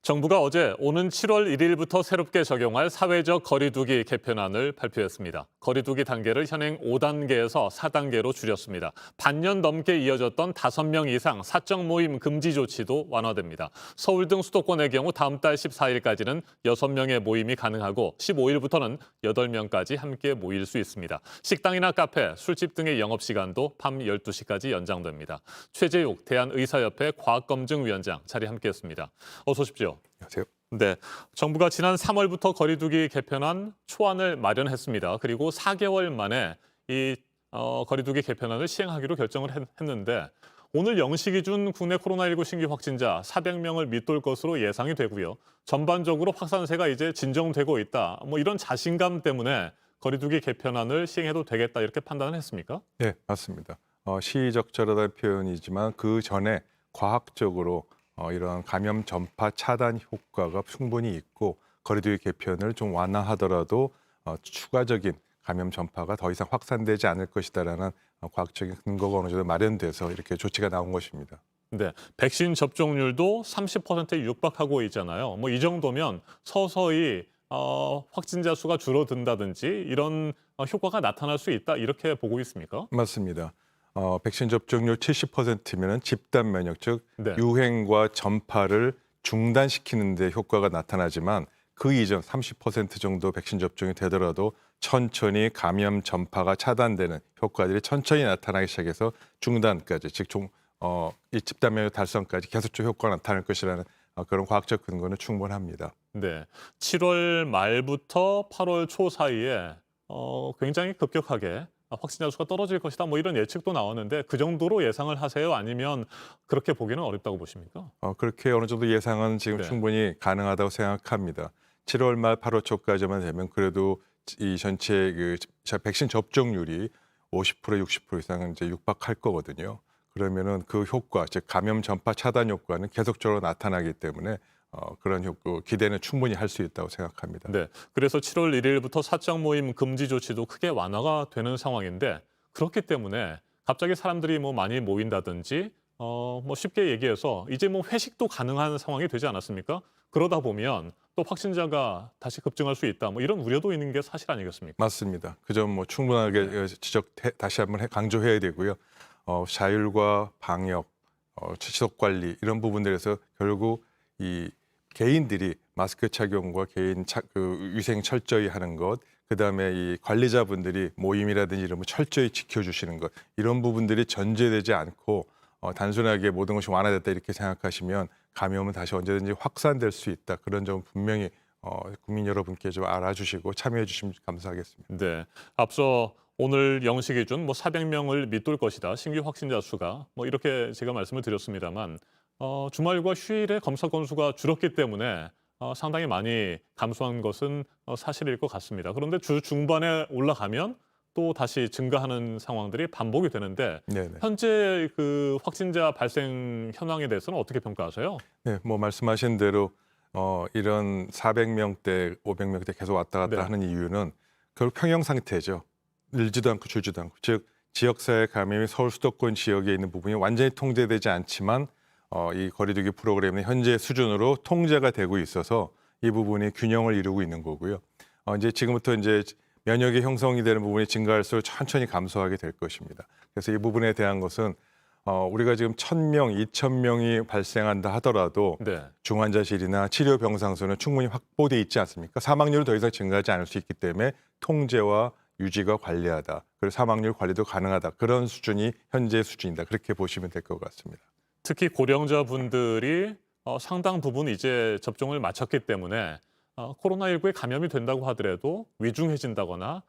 정부가 어제 오는 7월 1일부터 새롭게 적용할 사회적 거리두기 개편안을 발표했습니다. 거리두기 단계를 현행 5단계에서 4단계로 줄였습니다. 반년 넘게 이어졌던 5명 이상 사적 모임 금지 조치도 완화됩니다. 서울 등 수도권의 경우 다음 달 14일까지는 6명의 모임이 가능하고 15일부터는 8명까지 함께 모일 수 있습니다. 식당이나 카페, 술집 등의 영업시간도 밤 12시까지 연장됩니다. 최재욱 대한의사협회 과학검증위원장 자리 함께했습니다. 어서 오십시오. 안녕하세요. 네, 정부가 지난 3월부터 거리두기 개편안 초안을 마련했습니다. 그리고 4개월 만에 이 거리두기 개편안을 시행하기로 결정을 했는데 오늘 0시 기준 국내 코로나19 신규 확진자 400명을 밑돌 것으로 예상이 되고요. 전반적으로 확산세가 이제 진정되고 있다. 이런 자신감 때문에 거리두기 개편안을 시행해도 되겠다 이렇게 판단을 했습니까? 네, 맞습니다. 시의적절하다는 표현이지만 그 전에 과학적으로 이런 감염 전파 차단 효과가 충분히 있고 거리두기 개편을 좀 완화하더라도 추가적인 감염 전파가 더 이상 확산되지 않을 것이다라는 과학적인 근거가 어느 정도 마련돼서 이렇게 조치가 나온 것입니다. 네, 백신 접종률도 30%에 육박하고 있잖아요. 이 정도면 서서히 확진자 수가 줄어든다든지 이런 효과가 나타날 수 있다 이렇게 보고 있습니까? 맞습니다. 백신 접종률 70%면은 집단 면역, 즉 네. 유행과 전파를 중단시키는 데 효과가 나타나지만 그 이전 30% 정도 백신 접종이 되더라도 천천히 감염 전파가 차단되는 효과들이 천천히 나타나기 시작해서 중단까지, 즉 이 집단 면역 달성까지 계속적 효과가 나타날 것이라는 그런 과학적 근거는 충분합니다. 네, 7월 말부터 8월 초 사이에 굉장히 급격하게 확진자 수가 떨어질 것이다. 이런 예측도 나왔는데 그 정도로 예상을 하세요? 아니면 그렇게 보기는 어렵다고 보십니까? 그렇게 어느 정도 예상은 지금 네. 충분히 가능하다고 생각합니다. 7월 말 8월 초까지만 되면 그래도 이 전체 백신 접종률이 50% 60% 이상은 이제 육박할 거거든요. 그러면은 그 효과, 즉 감염 전파 차단 효과는 계속적으로 나타나기 때문에 그런 기대는 충분히 할 수 있다고 생각합니다. 네, 그래서 7월 1일부터 사적 모임 금지 조치도 크게 완화가 되는 상황인데 그렇기 때문에 갑자기 사람들이 많이 모인다든지 쉽게 얘기해서 이제 회식도 가능한 상황이 되지 않았습니까? 그러다 보면 또 확진자가 다시 급증할 수 있다. 이런 우려도 있는 게 사실 아니겠습니까? 맞습니다. 그 점 충분하게 다시 한번 강조해야 되고요. 자율과 방역, 지속 관리 이런 부분들에서 결국 이 개인들이 마스크 착용과 위생 철저히 하는 것, 그다음에 이 관리자분들이 모임이라든지 이런 거 철저히 지켜주시는 것, 이런 부분들이 전제되지 않고 단순하게 모든 것이 완화됐다 이렇게 생각하시면 감염은 다시 언제든지 확산될 수 있다. 그런 점 분명히 국민 여러분께 좀 알아주시고 참여해 주시면 감사하겠습니다. 네, 앞서 오늘 0시 기준 400명을 밑돌 것이다. 신규 확진자 수가 이렇게 제가 말씀을 드렸습니다만 주말과 휴일에 검사 건수가 줄었기 때문에 상당히 많이 감소한 것은 사실일 것 같습니다. 그런데 주 중반에 올라가면 또 다시 증가하는 상황들이 반복이 되는데 네네. 현재 그 확진자 발생 현황에 대해서는 어떻게 평가하세요? 네, 말씀하신 대로 이런 400명대, 500명대 계속 왔다 갔다 네. 하는 이유는 결국 평형 상태죠. 늘지도 않고 줄지도 않고, 즉 지역사회 감염이 서울 수도권 지역에 있는 부분이 완전히 통제되지 않지만 이 거리두기 프로그램의 현재 수준으로 통제가 되고 있어서 이 부분이 균형을 이루고 있는 거고요. 이제 지금부터 이제 면역이 형성이 되는 부분이 증가할수록 천천히 감소하게 될 것입니다. 그래서 이 부분에 대한 것은 우리가 지금 1,000명, 2,000명이 발생한다 하더라도 네. 중환자실이나 치료 병상 수는 충분히 확보돼 있지 않습니까? 사망률은 더 이상 증가하지 않을 수 있기 때문에 통제와 유지가 관리하다. 그리고 사망률 관리도 가능하다. 그런 수준이 현재 수준이다. 그렇게 보시면 될 것 같습니다. 특히 고령자분들이 상당 부분 이제 접종을 마쳤기 때문에 코로나19에 감염이 된다고 하더라도 위중해진다거나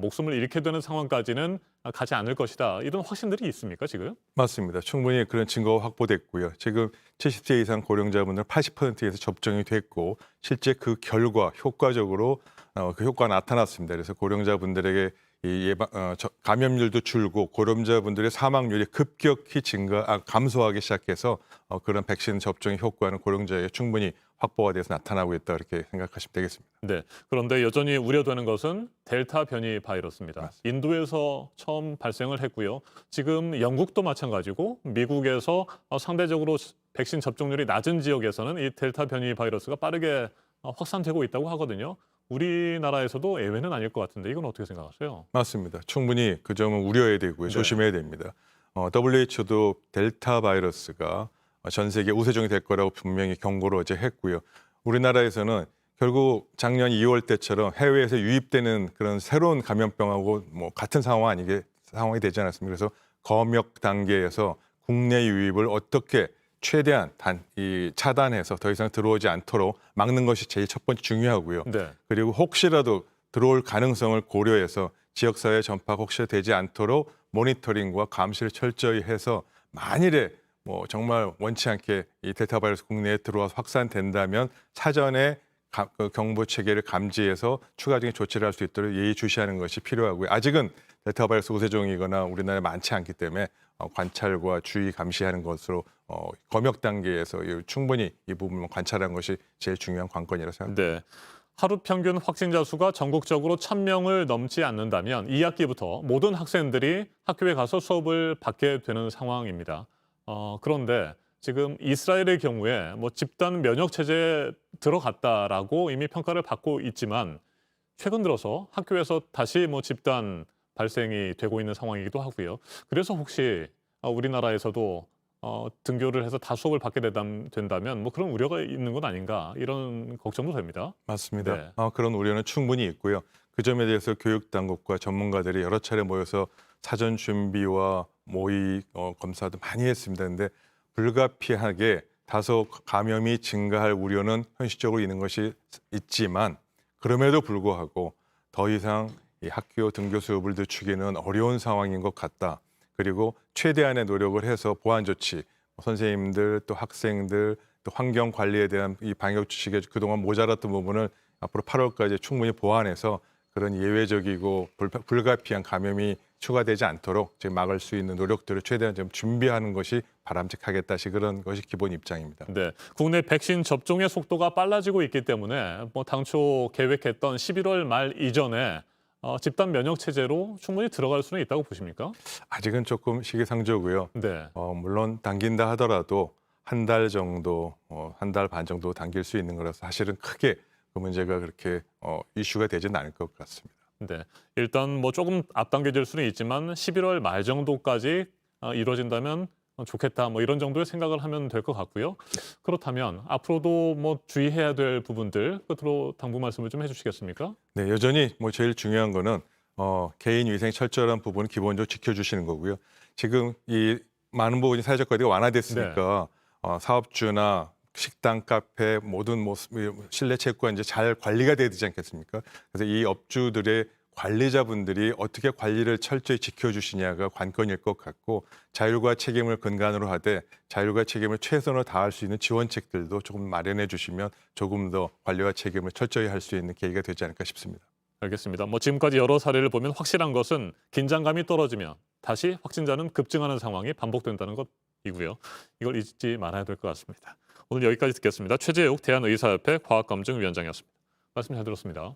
목숨을 잃게 되는 상황까지는 가지 않을 것이다. 이런 확신들이 있습니까, 지금? 맞습니다. 충분히 그런 증거가 확보됐고요. 지금 70세 이상 고령자분들 80%에서 접종이 됐고 실제 그 결과 효과적으로 그 효과가 나타났습니다. 그래서 고령자분들에게 이 감염률도 줄고 고령자분들의 사망률이 급격히 감소하기 시작해서 그런 백신 접종의 효과는 고령자에게 충분히 확보가 돼서 나타나고 있다 이렇게 생각하시면 되겠습니다. 네. 그런데 여전히 우려되는 것은 델타 변이 바이러스입니다. 맞습니다. 인도에서 처음 발생을 했고요. 지금 영국도 마찬가지고 미국에서 상대적으로 백신 접종률이 낮은 지역에서는 이 델타 변이 바이러스가 빠르게 확산되고 있다고 하거든요. 우리나라에서도 예외는 아닐 것 같은데 이건 어떻게 생각하세요? 맞습니다. 충분히 그 점은 우려해야 되고요. 네. 조심해야 됩니다. WHO도 델타 바이러스가 전 세계 우세종이 될 거라고 분명히 경고를 어제 했고요. 우리나라에서는 결국 작년 2월 때처럼 해외에서 유입되는 그런 새로운 감염병하고 뭐 같은 상황이 되지 않았습니까? 그래서 검역 단계에서 국내 유입을 어떻게 최대한 차단해서 더 이상 들어오지 않도록 막는 것이 제일 첫 번째 중요하고요. 네. 그리고 혹시라도 들어올 가능성을 고려해서 지역사회 전파가 혹시 되지 않도록 모니터링과 감시를 철저히 해서 만일에 뭐 정말 원치 않게 이 델타 바이러스 국내에 들어와서 확산된다면 사전에 그 경보 체계를 감지해서 추가적인 조치를 할 수 있도록 예의주시하는 것이 필요하고요. 아직은 델타 바이러스 우세종이거나 우리나라에 많지 않기 때문에 관찰과 주의 감시하는 것으로 검역 단계에서 충분히 이 부분만 관찰하는 것이 제일 중요한 관건이라고 생각합니다. 네. 하루 평균 확진자 수가 전국적으로 1,000명을 넘지 않는다면 2학기부터 모든 학생들이 학교에 가서 수업을 받게 되는 상황입니다. 그런데 지금 이스라엘의 경우에 뭐 집단 면역 체제에 들어갔다라고 이미 평가를 받고 있지만 최근 들어서 학교에서 다시 뭐 집단 발생이 되고 있는 상황이기도 하고요. 그래서 혹시 우리나라에서도 등교를 해서 다 수업을 받게 된다면 뭐 그런 우려가 있는 건 아닌가 이런 걱정도 됩니다. 맞습니다. 네. 그런 우려는 충분히 있고요. 그 점에 대해서 교육 당국과 전문가들이 여러 차례 모여서 사전 준비와 모의 검사도 많이 했습니다. 그런데 불가피하게 다소 감염이 증가할 우려는 현실적으로 있는 것이 있지만 그럼에도 불구하고 더 이상 이 학교 등교 수업을 늦추기는 어려운 상황인 것 같다. 그리고 최대한의 노력을 해서 보안 조치, 선생님들 또 학생들 또 환경 관리에 대한 이 방역 지식에 그동안 모자랐던 부분을 앞으로 8월까지 충분히 보완해서 그런 예외적이고 불가피한 감염이 추가되지 않도록 지금 막을 수 있는 노력들을 최대한 좀 준비하는 것이 바람직하겠다. 그런 것이 기본 입장입니다. 네, 국내 백신 접종의 속도가 빨라지고 있기 때문에 뭐 당초 계획했던 11월 말 이전에 집단 면역 체제로 충분히 들어갈 수는 있다고 보십니까? 아직은 조금 시기상조고요. 네. 물론 당긴다 하더라도 한 달 정도, 한 달 반 정도 당길 수 있는 거라서 사실은 크게 그 문제가 그렇게 이슈가 되지는 않을 것 같습니다. 네. 일단 뭐 조금 앞당겨질 수는 있지만 11월 말 정도까지 이루어진다면 좋겠다. 뭐 이런 정도의 생각을 하면 될 것 같고요. 그렇다면 앞으로도 뭐 주의해야 될 부분들 끝으로 당부 말씀을 좀 해주시겠습니까? 네, 여전히 뭐 제일 중요한 거는 개인 위생 철저한 부분을 기본적으로 지켜주시는 거고요. 지금 이 많은 부분이 사회적 거리가 완화됐으니까 사업주나 식당, 카페 모든 뭐 실내 체육관 이제 잘 관리가 돼야 되지 않겠습니까? 그래서 이 업주들의 관리자분들이 어떻게 관리를 철저히 지켜주시냐가 관건일 것 같고 자율과 책임을 근간으로 하되 자율과 책임을 최선으로 다할 수 있는 지원책들도 조금 마련해 주시면 조금 더 관리와 책임을 철저히 할 수 있는 계기가 되지 않을까 싶습니다. 알겠습니다. 뭐 지금까지 여러 사례를 보면 확실한 것은 긴장감이 떨어지면 다시 확진자는 급증하는 상황이 반복된다는 것이고요. 이걸 잊지 말아야 될 것 같습니다. 오늘 여기까지 듣겠습니다. 최재욱 대한의사협회 과학검증위원장이었습니다. 말씀 잘 들었습니다.